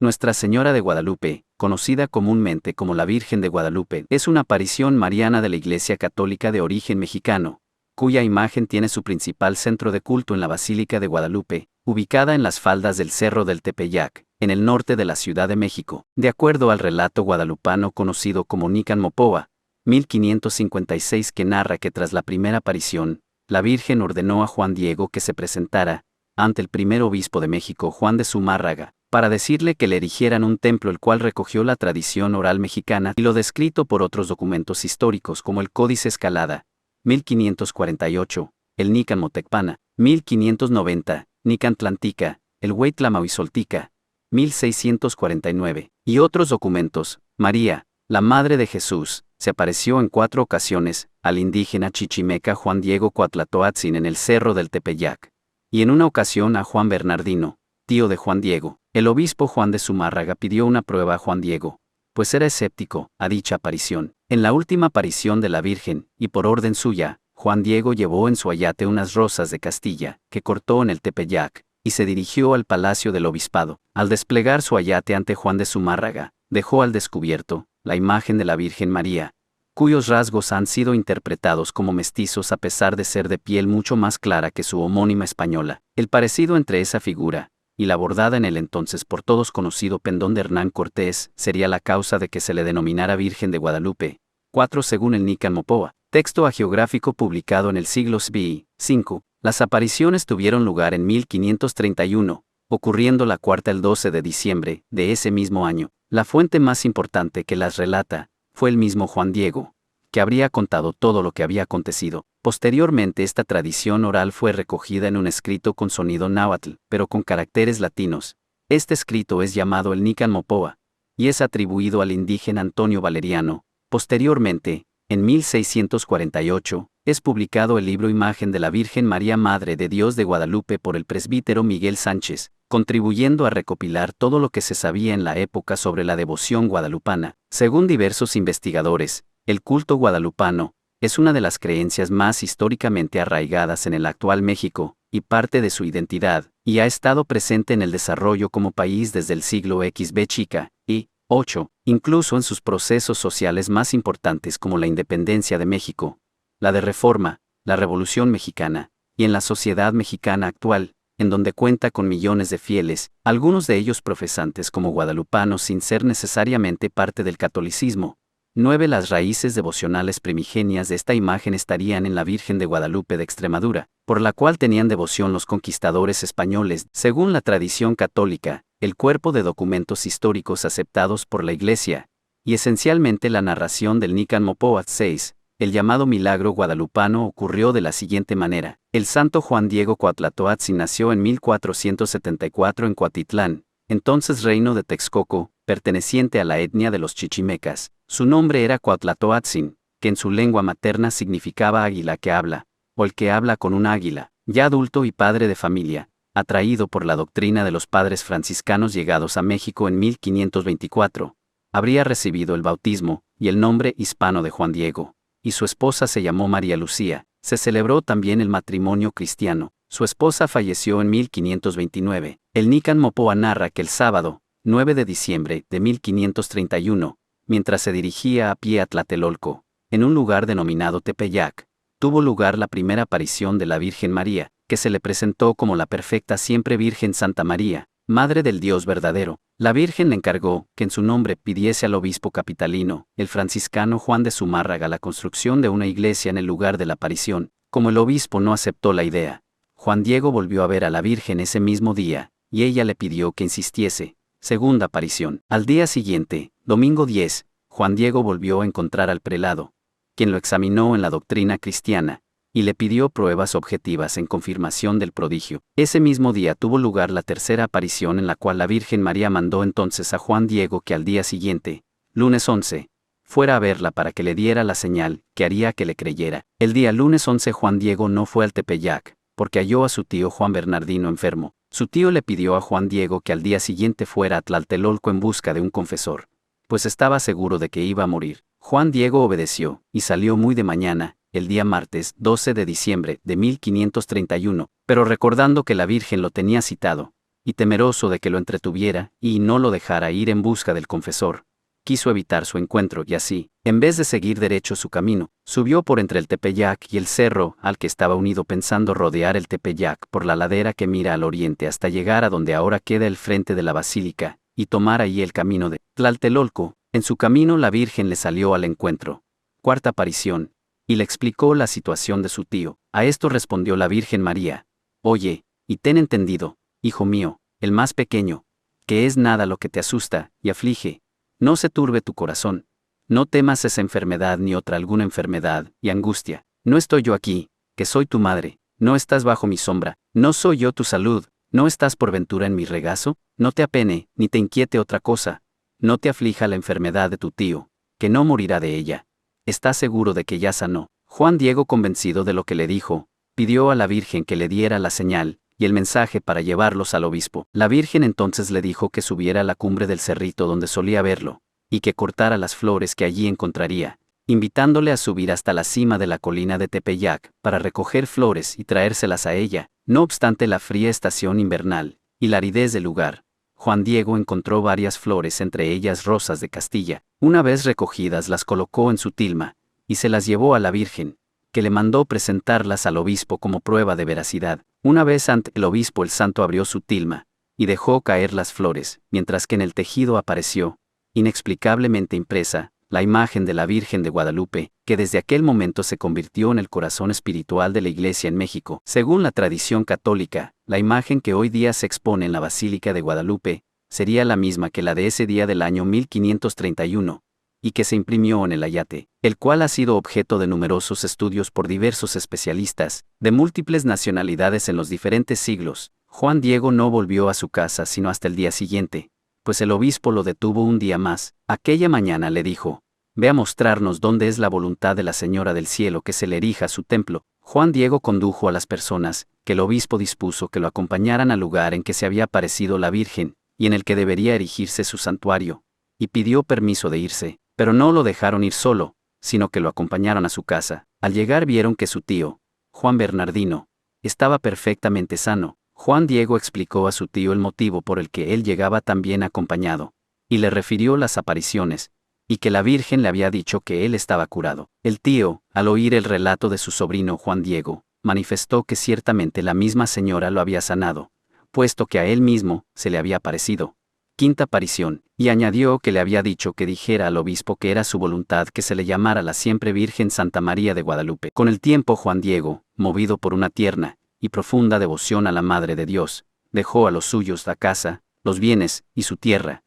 Nuestra Señora de Guadalupe, conocida comúnmente como la Virgen de Guadalupe, es una aparición mariana de la Iglesia Católica de origen mexicano, cuya imagen tiene su principal centro de culto en la Basílica de Guadalupe, ubicada en las faldas del Cerro del Tepeyac, en el norte de la Ciudad de México. De acuerdo al relato guadalupano conocido como Nican Mopoa, 1556, que narra que tras la primera aparición, la Virgen ordenó a Juan Diego que se presentara ante el primer obispo de México, Juan de Zumárraga, para decirle que le erigieran un templo, el cual recogió la tradición oral mexicana y lo descrito por otros documentos históricos como el Códice Escalada, 1548, el Nican Motecpana, 1590, Nican Tlantica, el Hueytlamauizoltica, 1649, y otros documentos. María, la Madre de Jesús, se apareció en 4 ocasiones al indígena chichimeca Juan Diego Coatlatoatzin en el Cerro del Tepeyac, y en una ocasión a Juan Bernardino, tío de Juan Diego. El obispo Juan de Zumárraga pidió una prueba a Juan Diego, pues era escéptico a dicha aparición. En la última aparición de la Virgen, y por orden suya, Juan Diego llevó en su ayate unas rosas de Castilla, que cortó en el Tepeyac, y se dirigió al palacio del obispado. Al desplegar su ayate ante Juan de Zumárraga, dejó al descubierto la imagen de la Virgen María, cuyos rasgos han sido interpretados como mestizos a pesar de ser de piel mucho más clara que su homónima española. El parecido entre esa figura y la bordada en el entonces por todos conocido pendón de Hernán Cortés sería la causa de que se le denominara Virgen de Guadalupe. 4. Según el Nican Mopoa, texto hagiográfico publicado en el siglo V. 5. Las apariciones tuvieron lugar en 1531, ocurriendo la cuarta el 12 de diciembre de ese mismo año. La fuente más importante que las relata fue el mismo Juan Diego, que habría contado todo lo que había acontecido. Posteriormente esta tradición oral fue recogida en un escrito con sonido náhuatl, pero con caracteres latinos. Este escrito es llamado el Nican Mopoa, y es atribuido al indígena Antonio Valeriano. Posteriormente, en 1648, es publicado el libro Imagen de la Virgen María Madre de Dios de Guadalupe por el presbítero Miguel Sánchez, contribuyendo a recopilar todo lo que se sabía en la época sobre la devoción guadalupana. Según diversos investigadores, el culto guadalupano es una de las creencias más históricamente arraigadas en el actual México, y parte de su identidad, y ha estado presente en el desarrollo como país desde el siglo XV chica, y 8, incluso en sus procesos sociales más importantes como la independencia de México, la de Reforma, la Revolución Mexicana, y en la sociedad mexicana actual, en donde cuenta con millones de fieles, algunos de ellos profesantes como guadalupanos sin ser necesariamente parte del catolicismo. 9. Las raíces devocionales primigenias de esta imagen estarían en la Virgen de Guadalupe de Extremadura, por la cual tenían devoción los conquistadores españoles. Según la tradición católica, el cuerpo de documentos históricos aceptados por la Iglesia, y esencialmente la narración del Nican Mopoa 6, el llamado milagro guadalupano ocurrió de la siguiente manera. El santo Juan Diego Coatlatoatzin nació en 1474 en Cuatitlán, entonces reino de Texcoco, perteneciente a la etnia de los chichimecas. Su nombre era Coatlatoatzin, que en su lengua materna significaba águila que habla, o el que habla con un águila. Ya adulto y padre de familia, atraído por la doctrina de los padres franciscanos llegados a México en 1524, habría recibido el bautismo y el nombre hispano de Juan Diego, y su esposa se llamó María Lucía. Se celebró también el matrimonio cristiano. Su esposa falleció en 1529. El Nican Mopoa narra que el sábado, 9 de diciembre de 1531, mientras se dirigía a pie a Tlatelolco, en un lugar denominado Tepeyac, tuvo lugar la primera aparición de la Virgen María, que se le presentó como la perfecta siempre Virgen Santa María, Madre del Dios verdadero. La Virgen le encargó que en su nombre pidiese al obispo capitalino, el franciscano Juan de Zumárraga, la construcción de una iglesia en el lugar de la aparición. Como el obispo no aceptó la idea, Juan Diego volvió a ver a la Virgen ese mismo día, y ella le pidió que insistiese. Segunda aparición. Al día siguiente, domingo 10, Juan Diego volvió a encontrar al prelado, quien lo examinó en la doctrina cristiana, y le pidió pruebas objetivas en confirmación del prodigio. Ese mismo día tuvo lugar la tercera aparición, en la cual la Virgen María mandó entonces a Juan Diego que al día siguiente, lunes 11, fuera a verla para que le diera la señal que haría que le creyera. El día lunes 11 Juan Diego no fue al Tepeyac, porque halló a su tío Juan Bernardino enfermo. Su tío le pidió a Juan Diego que al día siguiente fuera a Tlatelolco en busca de un confesor, pues estaba seguro de que iba a morir. Juan Diego obedeció, y salió muy de mañana, el día martes 12 de diciembre de 1531, pero recordando que la Virgen lo tenía citado, y temeroso de que lo entretuviera y no lo dejara ir en busca del confesor, quiso evitar su encuentro y así, en vez de seguir derecho su camino, subió por entre el Tepeyac y el cerro al que estaba unido pensando rodear el Tepeyac por la ladera que mira al oriente hasta llegar a donde ahora queda el frente de la basílica, y tomar ahí el camino de Tlaltelolco. En su camino la Virgen le salió al encuentro. Cuarta aparición. Y le explicó la situación de su tío. A esto respondió la Virgen María: Oye, y ten entendido, hijo mío, el más pequeño, que es nada lo que te asusta y aflige. No se turbe tu corazón. No temas esa enfermedad ni otra alguna enfermedad y angustia. No estoy yo aquí, que soy tu madre, no estás bajo mi sombra, no soy yo tu salud, no estás por ventura en mi regazo, no te apene, ni te inquiete otra cosa. No te aflija la enfermedad de tu tío, que no morirá de ella. ¿Estás seguro de que ya sanó? Juan Diego, convencido de lo que le dijo, pidió a la Virgen que le diera la señal y el mensaje para llevarlos al obispo. La Virgen entonces le dijo que subiera a la cumbre del cerrito donde solía verlo, y que cortara las flores que allí encontraría, invitándole a subir hasta la cima de la colina de Tepeyac para recoger flores y traérselas a ella. No obstante la fría estación invernal y la aridez del lugar, Juan Diego encontró varias flores, entre ellas rosas de Castilla. Una vez recogidas las colocó en su tilma, y se las llevó a la Virgen, que le mandó presentarlas al obispo como prueba de veracidad. Una vez ante el obispo el santo abrió su tilma, y dejó caer las flores, mientras que en el tejido apareció, inexplicablemente impresa, la imagen de la Virgen de Guadalupe, que desde aquel momento se convirtió en el corazón espiritual de la Iglesia en México. Según la tradición católica, la imagen que hoy día se expone en la Basílica de Guadalupe sería la misma que la de ese día del año 1531, y que se imprimió en el ayate, el cual ha sido objeto de numerosos estudios por diversos especialistas, de múltiples nacionalidades en los diferentes siglos. Juan Diego no volvió a su casa sino hasta el día siguiente, pues el obispo lo detuvo un día más. Aquella mañana le dijo: Ve a mostrarnos dónde es la voluntad de la Señora del Cielo que se le erija su templo. Juan Diego condujo a las personas que el obispo dispuso que lo acompañaran al lugar en que se había aparecido la Virgen, y en el que debería erigirse su santuario, y pidió permiso de irse, pero no lo dejaron ir solo, sino que lo acompañaron a su casa. Al llegar vieron que su tío, Juan Bernardino, estaba perfectamente sano. Juan Diego explicó a su tío el motivo por el que él llegaba tan bien acompañado, y le refirió las apariciones, y que la Virgen le había dicho que él estaba curado. El tío, al oír el relato de su sobrino Juan Diego, manifestó que ciertamente la misma señora lo había sanado, puesto que a él mismo se le había aparecido. Quinta aparición, y añadió que le había dicho que dijera al obispo que era su voluntad que se le llamara la siempre Virgen Santa María de Guadalupe. Con el tiempo Juan Diego, movido por una tierna y profunda devoción a la Madre de Dios, dejó a los suyos la casa, los bienes y su tierra.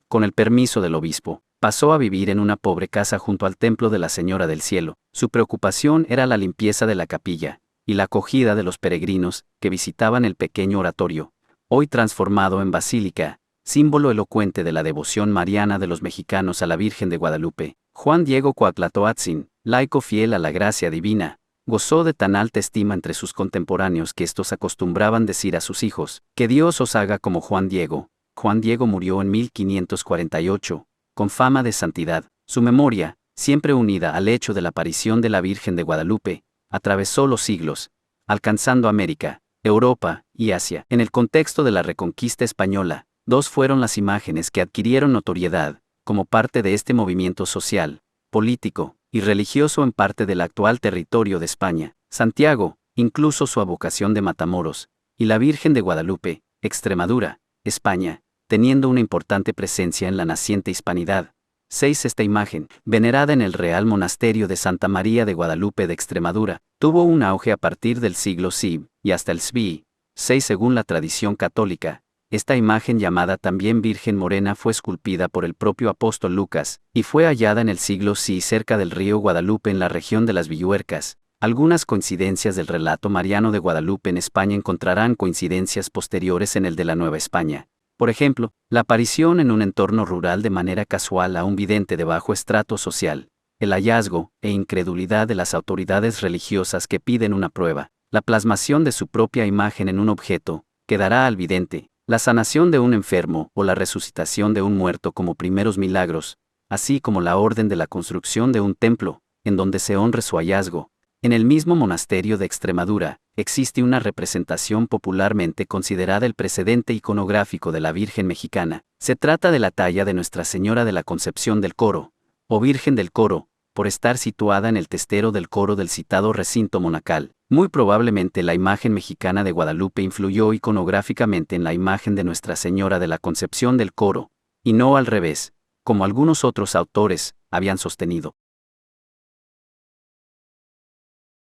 Con el permiso del obispo, pasó a vivir en una pobre casa junto al templo de la Señora del Cielo. Su preocupación era la limpieza de la capilla y la acogida de los peregrinos que visitaban el pequeño oratorio, hoy transformado en basílica, símbolo elocuente de la devoción mariana de los mexicanos a la Virgen de Guadalupe. Juan Diego Cuauhtlatoatzin, laico fiel a la gracia divina, gozó de tan alta estima entre sus contemporáneos que estos acostumbraban decir a sus hijos: que Dios os haga como Juan Diego. Juan Diego murió en 1548, con fama de santidad. Su memoria, siempre unida al hecho de la aparición de la Virgen de Guadalupe, atravesó los siglos, alcanzando América, Europa y Asia. En el contexto de la Reconquista española, dos fueron las imágenes que adquirieron notoriedad, como parte de este movimiento social, político y religioso en parte del actual territorio de España: Santiago, incluso su advocación de Matamoros, y la Virgen de Guadalupe, Extremadura, España, teniendo una importante presencia en la naciente hispanidad. 6. Esta imagen, venerada en el Real Monasterio de Santa María de Guadalupe de Extremadura, tuvo un auge a partir del siglo VI y hasta el SBI. 6. Según la tradición católica, esta imagen, llamada también Virgen Morena, fue esculpida por el propio apóstol Lucas, y fue hallada en el siglo VI cerca del río Guadalupe en la región de las Villuercas. Algunas coincidencias del relato mariano de Guadalupe en España encontrarán coincidencias posteriores en el de la Nueva España. Por ejemplo, la aparición en un entorno rural de manera casual a un vidente de bajo estrato social, el hallazgo e incredulidad de las autoridades religiosas que piden una prueba, la plasmación de su propia imagen en un objeto, que dará al vidente la sanación de un enfermo o la resucitación de un muerto como primeros milagros, así como la orden de la construcción de un templo, en donde se honre su hallazgo, En el mismo monasterio de Extremadura, existe una representación popularmente considerada el precedente iconográfico de la Virgen mexicana. Se trata de la talla de Nuestra Señora de la Concepción del Coro, o Virgen del Coro, por estar situada en el testero del coro del citado recinto monacal. Muy probablemente la imagen mexicana de Guadalupe influyó iconográficamente en la imagen de Nuestra Señora de la Concepción del Coro, y no al revés, como algunos otros autores habían sostenido.